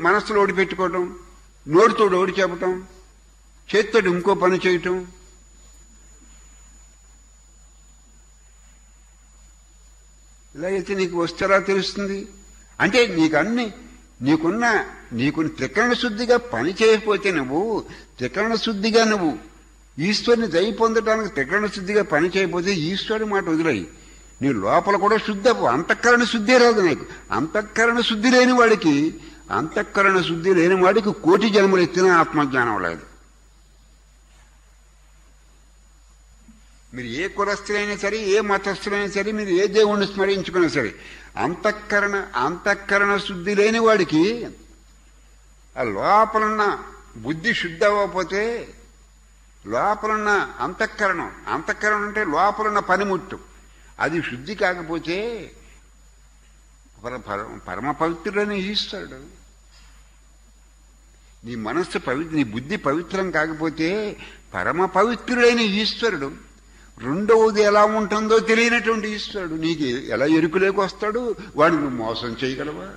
మనస్సులో ఓడి పెట్టుకోవటం, నోటితో ఓడి చెప్పటం, చేతితో ఇంకో పని చేయటం, ఇలా అయితే నీకు వస్తేలా తెలుస్తుంది? అంటే నీకు త్రికరణ శుద్ధిగా పని చేయకపోతే త్రికరణ శుద్ధిగా ఈశ్వరుని దయ పొందడానికి త్రికరణ శుద్ధిగా పని చేయకపోతే ఈశ్వరుని మాట వదిలేయి. నీ లోపల కూడా శుద్ధి అంతఃకరణ శుద్ధి రాదు నీకు. అంతఃకరణ శుద్ధి లేని వాడికి కోటి జన్మలు ఎత్తిన ఆత్మజ్ఞానం లేదు. మీరు ఏ కులస్తులైనా సరే, ఏ మతస్థులైనా సరే, మీరు ఏ దేవుణ్ణి స్మరించుకున్నా సరే, అంతఃకరణ శుద్ధి లేని వాడికి ఆ లోపలున్న బుద్ధి శుద్ధి అవ్వకపోతే, లోపలున్న అంతఃకరణం అంటే లోపలున్న పనిముట్టు, అది శుద్ధి కాకపోతే పరమ పవిత్రుడని ఈశ్వరుడు. నీ మనస్సు నీ బుద్ధి పవిత్రం కాకపోతే పరమ పవిత్రుడైన ఈశ్వరుడు. రెండవది ఎలా ఉంటుందో తెలియనటువంటి ఈశ్వరుడు నీకు ఎలా ఎరుకులేకి వస్తాడు? వాడిని మోసం చేయగలవా?